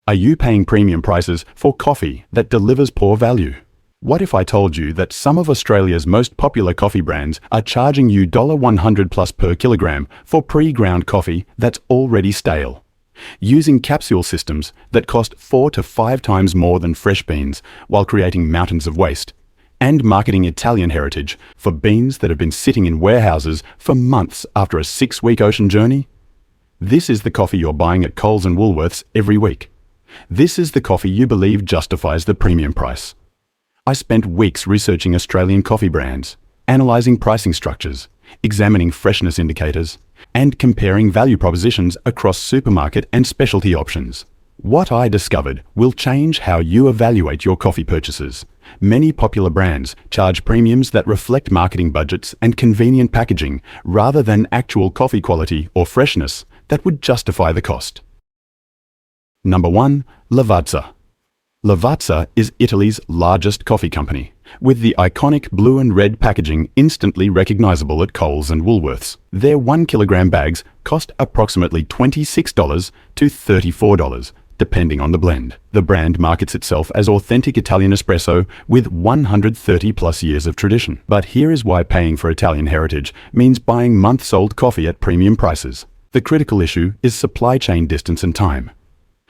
Are you paying premium prices for coffee that delivers poor value? What if I told you that some of Australia's most popular coffee brands are charging you $100 plus per kilogram for pre-ground coffee that's already stale? Using capsule systems that cost 4 to 5 times more than fresh beans while creating mountains of waste, and marketing Italian heritage for beans that have been sitting in warehouses for months after a 6-week ocean journey? This is the coffee you're buying at Coles and Woolworths every week. This is the coffee you believe justifies the premium price. I spent weeks researching Australian coffee brands, analysing pricing structures, examining freshness indicators, and comparing value propositions across supermarket and specialty options. What I discovered will change how you evaluate your coffee purchases. Many popular brands charge premiums that reflect marketing budgets and convenient packaging rather than actual coffee quality or freshness that would justify the cost. Number 1. Lavazza. Lavazza is Italy's largest coffee company, with the iconic blue and red packaging instantly recognizable at Coles and Woolworths. Their 1 kilogram bags cost approximately $26 to $34, depending on the blend. The brand markets itself as authentic Italian espresso with 130 plus years of tradition. But here is why paying for Italian heritage means buying months-old coffee at premium prices. The critical issue is supply chain distance and time.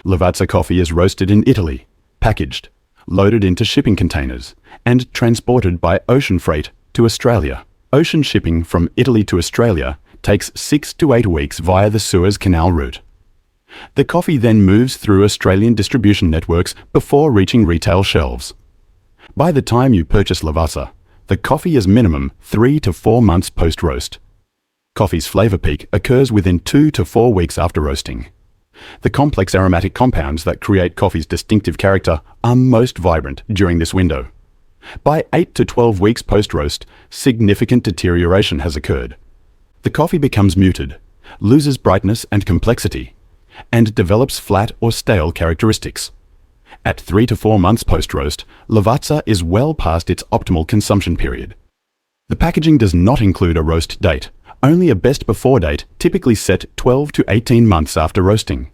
Lavazza coffee is roasted in Italy, packaged, loaded into shipping containers, and transported by ocean freight to Australia. Ocean shipping from Italy to Australia takes 6 to 8 weeks via the Suez Canal route. The coffee then moves through Australian distribution networks before reaching retail shelves. By the time you purchase Lavazza, the coffee is minimum 3 to 4 months post-roast. Coffee's flavor peak occurs within 2 to 4 weeks after roasting. The complex aromatic compounds that create coffee's distinctive character are most vibrant during this window. By 8 to 12 weeks post-roast, significant deterioration has occurred. The coffee becomes muted, loses brightness and complexity, and develops flat or stale characteristics. At 3 to 4 months post-roast, Lavazza is well past its optimal consumption period. The packaging does not include a roast date, only a best before date typically set 12 to 18 months after roasting.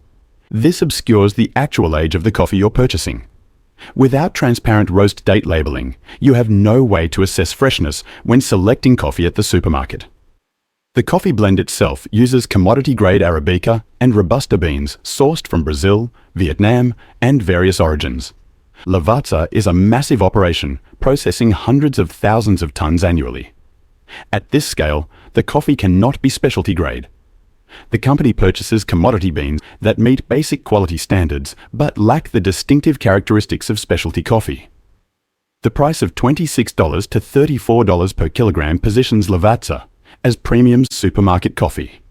This obscures the actual age of the coffee you're purchasing. Without transparent roast date labeling, you have no way to assess freshness when selecting coffee at the supermarket. The coffee blend itself uses commodity-grade Arabica and Robusta beans sourced from Brazil, Vietnam, and various origins. Lavazza is a massive operation processing hundreds of thousands of tons annually. At this scale, the coffee cannot be specialty grade. The company purchases commodity beans that meet basic quality standards but lack the distinctive characteristics of specialty coffee. The price of $26 to $34 per kilogram positions Lavazza as premium supermarket coffee.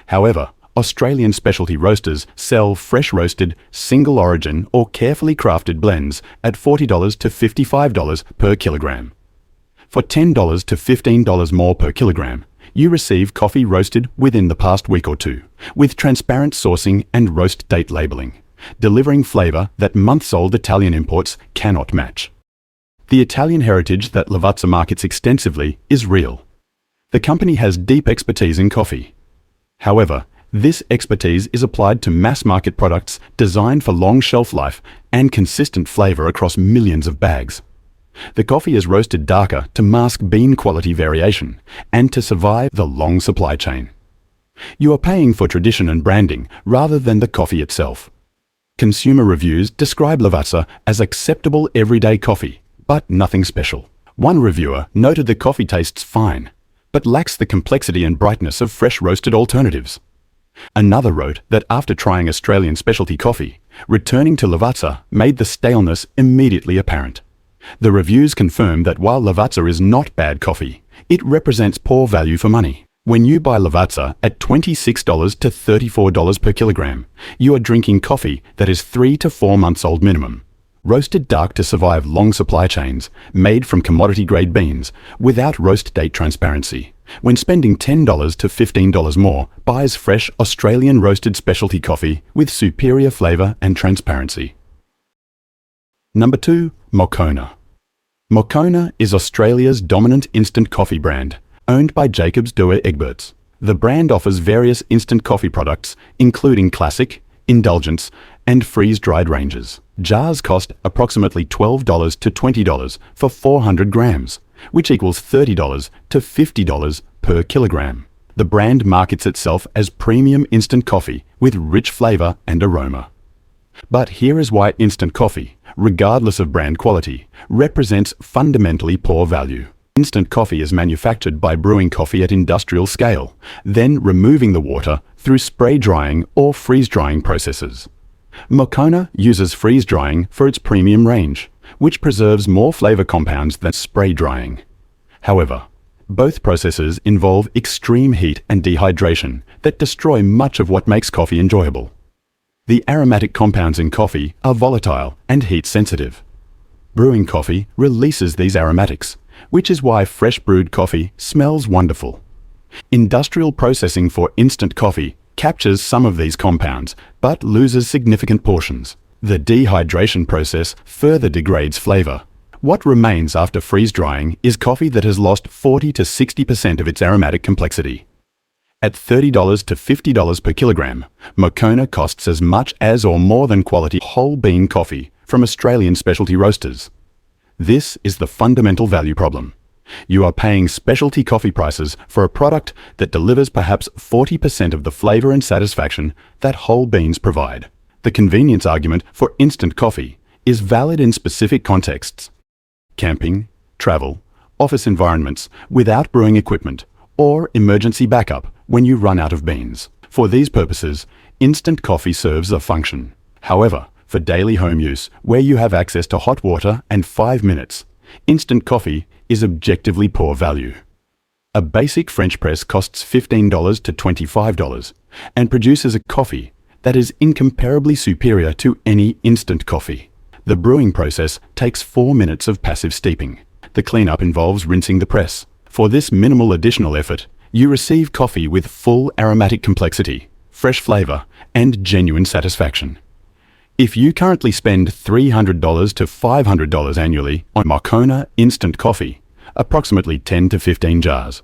However, Australian specialty roasters sell fresh roasted, single origin or carefully crafted blends at $40 to $55 per kilogram. For $10 to $15 more per kilogram, you receive coffee roasted within the past week or two, with transparent sourcing and roast date labeling, delivering flavor that months-old Italian imports cannot match. The Italian heritage that Lavazza markets extensively is real. The company has deep expertise in coffee. However, this expertise is applied to mass-market products designed for long shelf life and consistent flavor across millions of bags. The coffee is roasted darker to mask bean quality variation and to survive the long supply chain. You are paying for tradition and branding rather than the coffee itself. Consumer reviews describe Lavazza as acceptable everyday coffee, but nothing special. One reviewer noted the coffee tastes fine, but lacks the complexity and brightness of fresh roasted alternatives. Another wrote that after trying Australian specialty coffee, returning to Lavazza made the staleness immediately apparent. The reviews confirm that while Lavazza is not bad coffee, it represents poor value for money. When you buy Lavazza at $26 to $34 per kilogram, you are drinking coffee that is 3 to 4 months old minimum, roasted dark to survive long supply chains, made from commodity-grade beans, without roast date transparency. When spending $10 to $15 more, buys fresh Australian roasted specialty coffee with superior flavour and transparency. Number 2. Moccona. Moccona is Australia's dominant instant coffee brand, owned by Jacobs Douwe Egberts. The brand offers various instant coffee products, including classic, indulgence, and freeze-dried ranges. Jars cost approximately $12 to $20 for 400 grams, which equals $30 to $50 per kilogram. The brand markets itself as premium instant coffee with rich flavor and aroma. But here is why instant coffee, regardless of brand quality, represents fundamentally poor value. Instant coffee is manufactured by brewing coffee at industrial scale, then removing the water through spray drying or freeze drying processes. Moccona uses freeze drying for its premium range, which preserves more flavor compounds than spray drying. However, both processes involve extreme heat and dehydration that destroy much of what makes coffee enjoyable. The aromatic compounds in coffee are volatile and heat sensitive. Brewing coffee releases these aromatics, which is why fresh brewed coffee smells wonderful. Industrial processing for instant coffee captures some of these compounds, but loses significant portions. The dehydration process further degrades flavor. What remains after freeze drying is coffee that has lost 40 to 60% of its aromatic complexity. At $30 to $50 per kilogram, Moccona costs as much as or more than quality whole bean coffee from Australian specialty roasters. This is the fundamental value problem. You are paying specialty coffee prices for a product that delivers perhaps 40% of the flavor and satisfaction that whole beans provide. The convenience argument for instant coffee is valid in specific contexts: camping, travel, office environments without brewing equipment, or emergency backup when you run out of beans. For these purposes, instant coffee serves a function. However, for daily home use, where you have access to hot water and 5 minutes, instant coffee is objectively poor value. A basic French press costs $15 to $25 and produces a coffee that is incomparably superior to any instant coffee. The brewing process takes 4 minutes of passive steeping. The cleanup involves rinsing the press. For this minimal additional effort, you receive coffee with full aromatic complexity, fresh flavor, and genuine satisfaction. If you currently spend $300 to $500 annually on Moccona instant coffee, approximately 10 to 15 jars,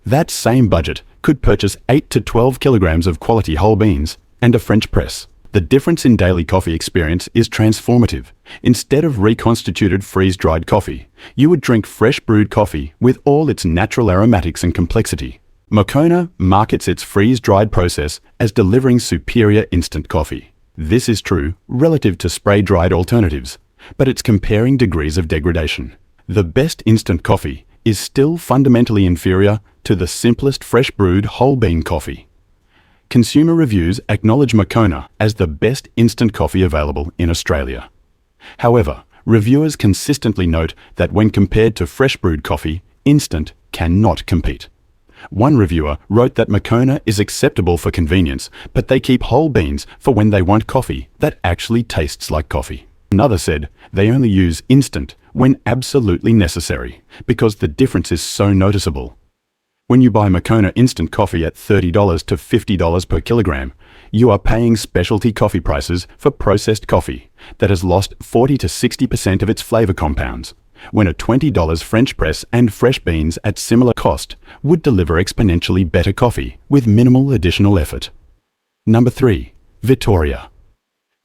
that same budget could purchase 8 to 12 kilograms of quality whole beans and a French press. The difference in daily coffee experience is transformative. Instead of reconstituted freeze-dried coffee, you would drink fresh brewed coffee with all its natural aromatics and complexity. Moccona markets its freeze-dried process as delivering superior instant coffee. This is true relative to spray-dried alternatives, but it's comparing degrees of degradation. The best instant coffee is still fundamentally inferior to the simplest fresh brewed whole bean coffee. Consumer reviews acknowledge Moccona as the best instant coffee available in Australia. However, reviewers consistently note that when compared to fresh brewed coffee, instant cannot compete. One reviewer wrote that Moccona is acceptable for convenience, but they keep whole beans for when they want coffee that actually tastes like coffee. Another said they only use instant when absolutely necessary, because the difference is so noticeable. When you buy Moccona instant coffee at $30 to $50 per kilogram, you are paying specialty coffee prices for processed coffee that has lost 40 to 60% of its flavor compounds, when a $20 French press and fresh beans at similar cost would deliver exponentially better coffee with minimal additional effort. Number 3. Vittoria.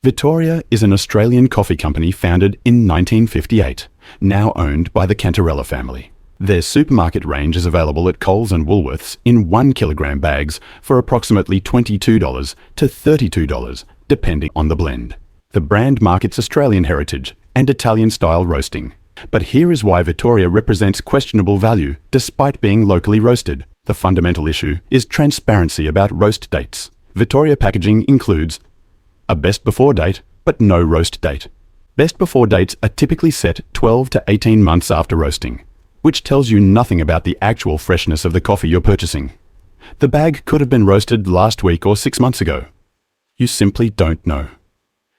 Vittoria is an Australian coffee company founded in 1958, now owned by the Cantarella family. Their supermarket range is available at Coles and Woolworths in 1 kilogram bags for approximately $22 to $32, depending on the blend. The brand markets Australian heritage and Italian-style roasting. But here is why Vittoria represents questionable value despite being locally roasted. The fundamental issue is transparency about roast dates. Vittoria packaging includes a best before date, but no roast date. Best before dates are typically set 12 to 18 months after roasting, which tells you nothing about the actual freshness of the coffee you're purchasing. The bag could have been roasted last week or 6 months ago. You simply don't know.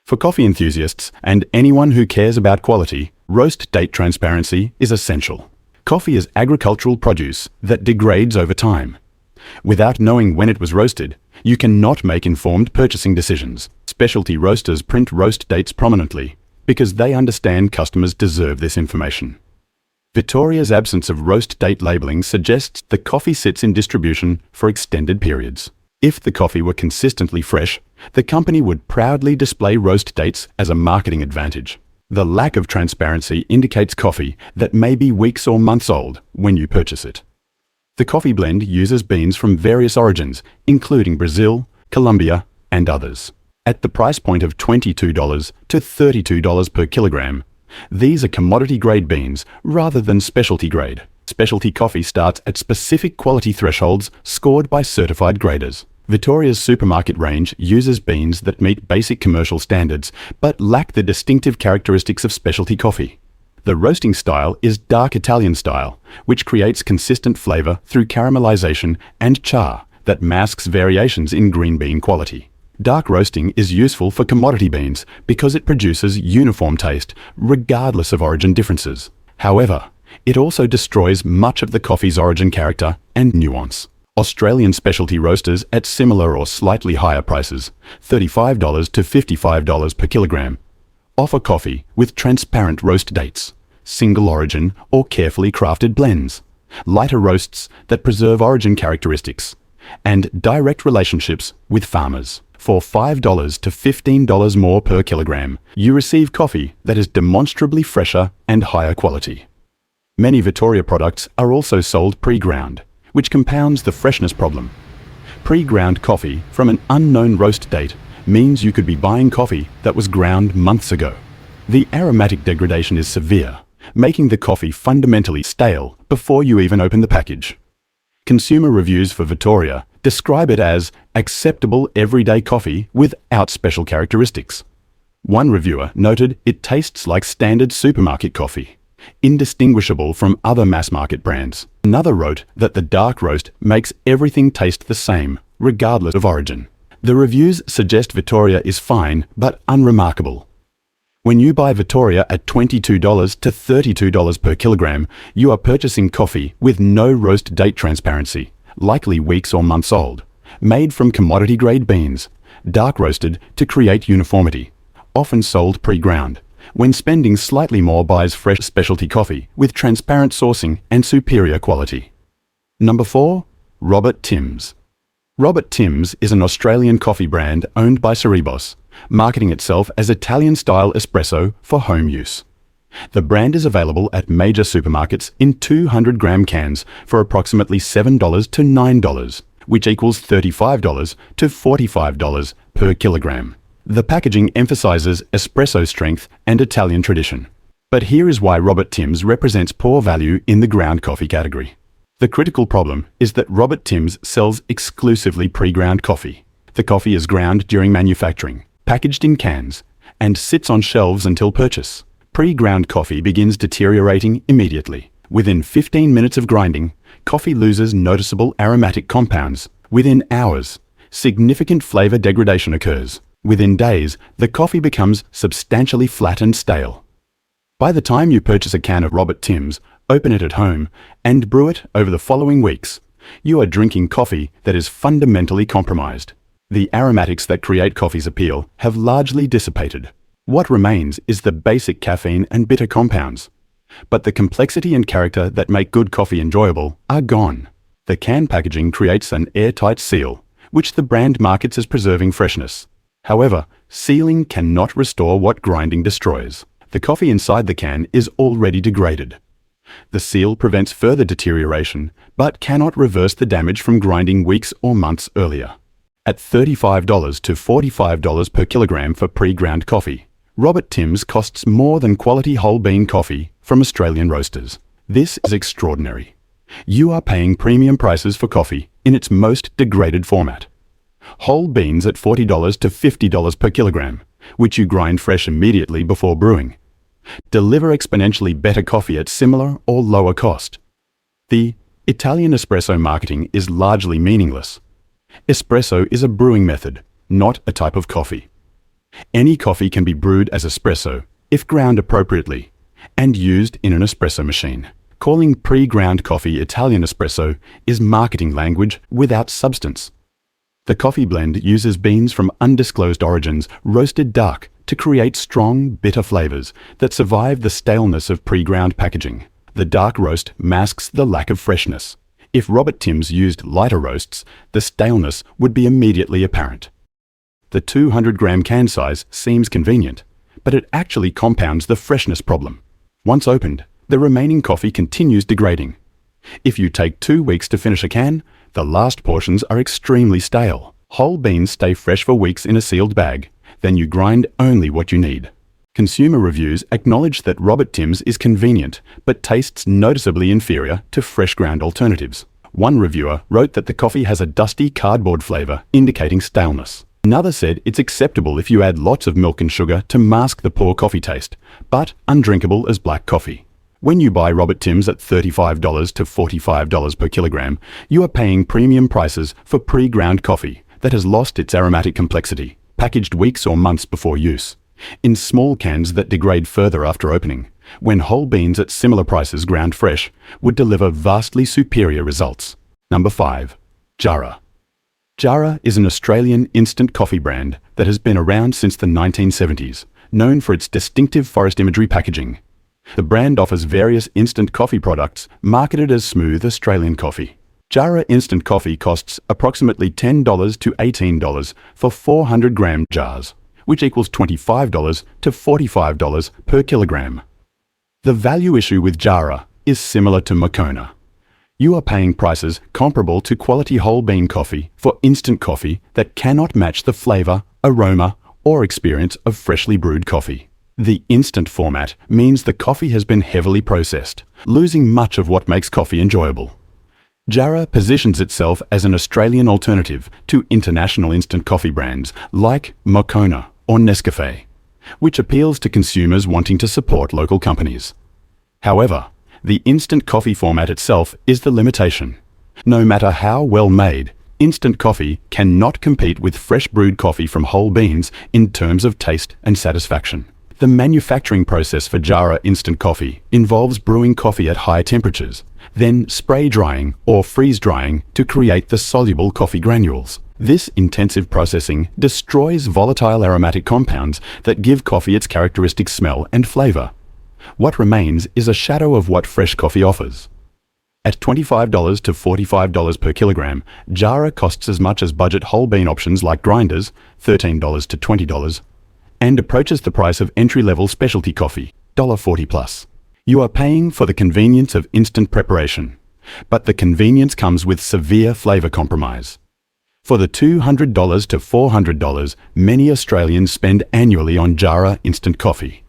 For coffee enthusiasts and anyone who cares about quality, roast date transparency is essential. Coffee is agricultural produce that degrades over time. Without knowing when it was roasted, you cannot make informed purchasing decisions. Specialty roasters print roast dates prominently because they understand customers deserve this information. Vittoria's absence of roast date labeling suggests the coffee sits in distribution for extended periods. If the coffee were consistently fresh, the company would proudly display roast dates as a marketing advantage. The lack of transparency indicates coffee that may be weeks or months old when you purchase it. The coffee blend uses beans from various origins, including Brazil, Colombia, and others. At the price point of $22 to $32 per kilogram, these are commodity-grade beans rather than specialty grade. Specialty coffee starts at specific quality thresholds scored by certified graders. Vittoria's supermarket range uses beans that meet basic commercial standards but lack the distinctive characteristics of specialty coffee. The roasting style is dark Italian style, which creates consistent flavor through caramelization and char that masks variations in green bean quality. Dark roasting is useful for commodity beans because it produces uniform taste regardless of origin differences. However, it also destroys much of the coffee's origin character and nuance. Australian specialty roasters at similar or slightly higher prices, $35 to $55 per kilogram, offer coffee with transparent roast dates, single origin or carefully crafted blends, lighter roasts that preserve origin characteristics, and direct relationships with farmers. For $5 to $15 more per kilogram, you receive coffee that is demonstrably fresher and higher quality. Many Vittoria products are also sold pre-ground, which compounds the freshness problem. Pre-ground coffee from an unknown roast date means you could be buying coffee that was ground months ago. The aromatic degradation is severe, making the coffee fundamentally stale before you even open the package. Consumer reviews for Vittoria describe it as acceptable everyday coffee without special characteristics. One reviewer noted it tastes like standard supermarket coffee, indistinguishable from other mass-market brands. Another wrote that the dark roast makes everything taste the same, regardless of origin. The reviews suggest Vittoria is fine, but unremarkable. When you buy Vittoria at $22 to $32 per kilogram, you are purchasing coffee with no roast date transparency, likely weeks or months old, made from commodity-grade beans, dark roasted to create uniformity, often sold pre-ground. When spending slightly more buys fresh specialty coffee with transparent sourcing and superior quality. Number 4. Robert Timms. Robert Timms is an Australian coffee brand owned by Cerebos, marketing itself as Italian-style espresso for home use. The brand is available at major supermarkets in 200-gram cans for approximately $7 to $9, which equals $35 to $45 per kilogram. The packaging emphasizes espresso strength and Italian tradition. But here is why Robert Timms represents poor value in the ground coffee category. The critical problem is that Robert Timms sells exclusively pre-ground coffee. The coffee is ground during manufacturing, packaged in cans, and sits on shelves until purchase. Pre-ground coffee begins deteriorating immediately. Within 15 minutes of grinding, coffee loses noticeable aromatic compounds. Within hours, significant flavor degradation occurs. Within days, the coffee becomes substantially flat and stale. By the time you purchase a can of Robert Timms, open it at home, and brew it over the following weeks, you are drinking coffee that is fundamentally compromised. The aromatics that create coffee's appeal have largely dissipated. What remains is the basic caffeine and bitter compounds. But the complexity and character that make good coffee enjoyable are gone. The can packaging creates an airtight seal, which the brand markets as preserving freshness. However, sealing cannot restore what grinding destroys. The coffee inside the can is already degraded. The seal prevents further deterioration, but cannot reverse the damage from grinding weeks or months earlier. At $35 to $45 per kilogram for pre-ground coffee, Robert Timms costs more than quality whole bean coffee from Australian roasters. This is extraordinary. You are paying premium prices for coffee in its most degraded format. Whole beans at $40 to $50 per kilogram, which you grind fresh immediately before brewing, deliver exponentially better coffee at similar or lower cost. The Italian espresso marketing is largely meaningless. Espresso is a brewing method, not a type of coffee. Any coffee can be brewed as espresso, if ground appropriately, and used in an espresso machine. Calling pre-ground coffee Italian espresso is marketing language without substance. The coffee blend uses beans from undisclosed origins roasted dark to create strong, bitter flavors that survive the staleness of pre-ground packaging. The dark roast masks the lack of freshness. If Robert Timms used lighter roasts, the staleness would be immediately apparent. The 200-gram can size seems convenient, but it actually compounds the freshness problem. Once opened, the remaining coffee continues degrading. If you take 2 weeks to finish a can, the last portions are extremely stale. Whole beans stay fresh for weeks in a sealed bag, then you grind only what you need. Consumer reviews acknowledge that Robert Timms is convenient, but tastes noticeably inferior to fresh ground alternatives. One reviewer wrote that the coffee has a dusty cardboard flavor, indicating staleness. Another said it's acceptable if you add lots of milk and sugar to mask the poor coffee taste, but undrinkable as black coffee. When you buy Robert Timms at $35 to $45 per kilogram, you are paying premium prices for pre-ground coffee that has lost its aromatic complexity, packaged weeks or months before use, in small cans that degrade further after opening, when whole beans at similar prices ground fresh would deliver vastly superior results. Number 5. Jarrah. Jarrah is an Australian instant coffee brand that has been around since the 1970s, known for its distinctive forest imagery packaging. The brand offers various instant coffee products marketed as smooth Australian coffee. Jarrah instant coffee costs approximately $10 to $18 for 400-gram jars, which equals $25 to $45 per kilogram. The value issue with Jarrah is similar to Moccona. You are paying prices comparable to quality whole bean coffee for instant coffee that cannot match the flavor, aroma, or experience of freshly brewed coffee. The instant format means the coffee has been heavily processed, losing much of what makes coffee enjoyable. Jarrah positions itself as an Australian alternative to international instant coffee brands like Moccona or Nescafe, which appeals to consumers wanting to support local companies. However, the instant coffee format itself is the limitation. No matter how well made, instant coffee cannot compete with fresh brewed coffee from whole beans in terms of taste and satisfaction. The manufacturing process for Jarrah instant coffee involves brewing coffee at high temperatures, then spray drying or freeze drying to create the soluble coffee granules. This intensive processing destroys volatile aromatic compounds that give coffee its characteristic smell and flavor. What remains is a shadow of what fresh coffee offers. At $25 to $45 per kilogram, Jarrah costs as much as budget whole bean options like grinders, $13 to $20, and approaches the price of entry-level specialty coffee, $1.40 plus. You are paying for the convenience of instant preparation, but the convenience comes with severe flavor compromise. For the $200 to $400 many Australians spend annually on Jarrah instant coffee,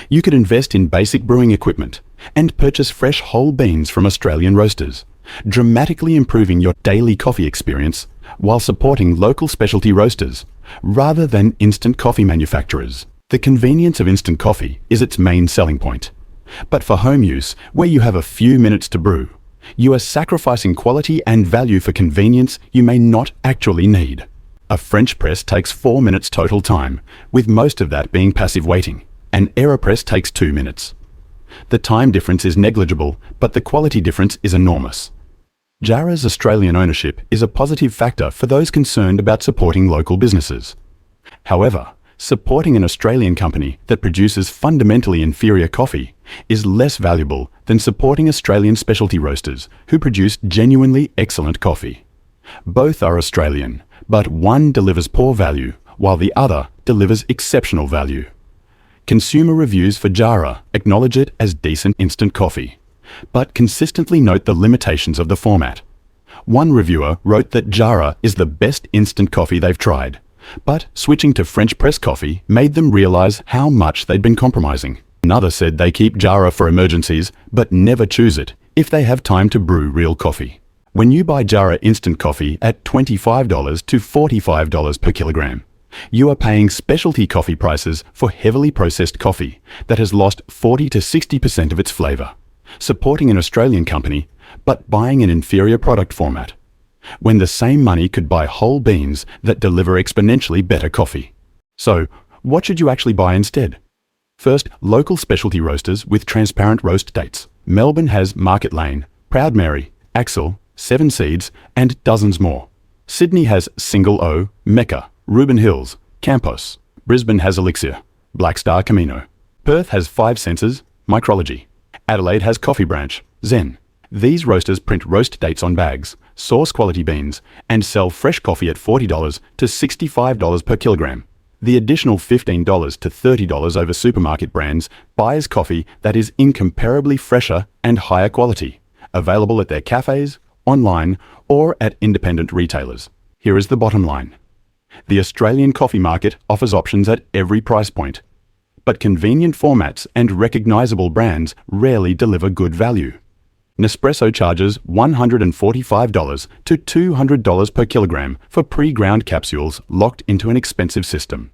you could invest in basic brewing equipment and purchase fresh whole beans from Australian roasters, dramatically improving your daily coffee experience while supporting local specialty roasters rather than instant coffee manufacturers. The convenience of instant coffee is its main selling point. But for home use, where you have a few minutes to brew, you are sacrificing quality and value for convenience you may not actually need. A French press takes 4 minutes total time, with most of that being passive waiting. An AeroPress takes 2 minutes. The time difference is negligible, but the quality difference is enormous. Jarrah's Australian ownership is a positive factor for those concerned about supporting local businesses. However, supporting an Australian company that produces fundamentally inferior coffee is less valuable than supporting Australian specialty roasters who produce genuinely excellent coffee. Both are Australian, but one delivers poor value while the other delivers exceptional value. Consumer reviews for Jarrah acknowledge it as decent instant coffee, but consistently note the limitations of the format. One reviewer wrote that Jarrah is the best instant coffee they've tried, but switching to French press coffee made them realize how much they'd been compromising. Another said they keep Jarrah for emergencies, but never choose it if they have time to brew real coffee. When you buy Jarrah instant coffee at $25 to $45 per kilogram, you are paying specialty coffee prices for heavily processed coffee that has lost 40 to 60% of its flavor, supporting an Australian company, but buying an inferior product format, when the same money could buy whole beans that deliver exponentially better coffee. So, what should you actually buy instead? First, local specialty roasters with transparent roast dates. Melbourne has Market Lane, Proud Mary, Axel, Seven Seeds, and dozens more. Sydney has Single O, Mecca, Reuben Hills, Campos. Brisbane has Elixir, Black Star Camino. Perth has 5 Senses, Micrology. Adelaide has Coffee Branch, Zen. These roasters print roast dates on bags, source quality beans, and sell fresh coffee at $40 to $65 per kilogram. The additional $15 to $30 over supermarket brands buys coffee that is incomparably fresher and higher quality, available at their cafes, online, or at independent retailers. Here is the bottom line. The Australian coffee market offers options at every price point, but convenient formats and recognizable brands rarely deliver good value. Nespresso charges $145 to $200 per kilogram for pre-ground capsules locked into an expensive system.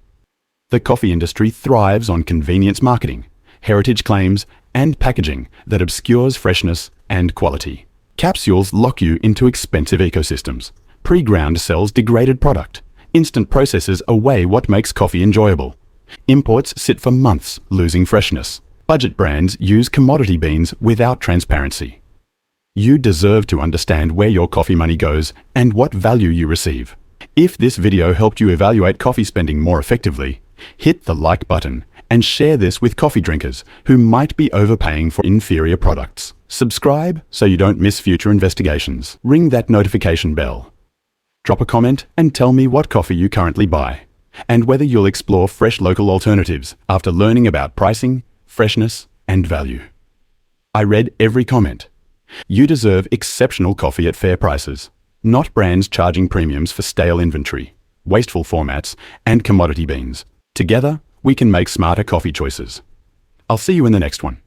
The coffee industry thrives on convenience marketing, heritage claims, and packaging that obscures freshness and quality. Capsules lock you into expensive ecosystems. Pre-ground sells degraded product. Instant processes away what makes coffee enjoyable. Imports sit for months, losing freshness. Budget brands use commodity beans without transparency. You deserve to understand where your coffee money goes and what value you receive. If this video helped you evaluate coffee spending more effectively, hit the like button and share this with coffee drinkers who might be overpaying for inferior products. Subscribe so you don't miss future investigations. Ring that notification bell. Drop a comment and tell me what coffee you currently buy, and whether you'll explore fresh local alternatives after learning about pricing, freshness, and value. I read every comment. You deserve exceptional coffee at fair prices, not brands charging premiums for stale inventory, wasteful formats, and commodity beans. Together, we can make smarter coffee choices. I'll see you in the next one.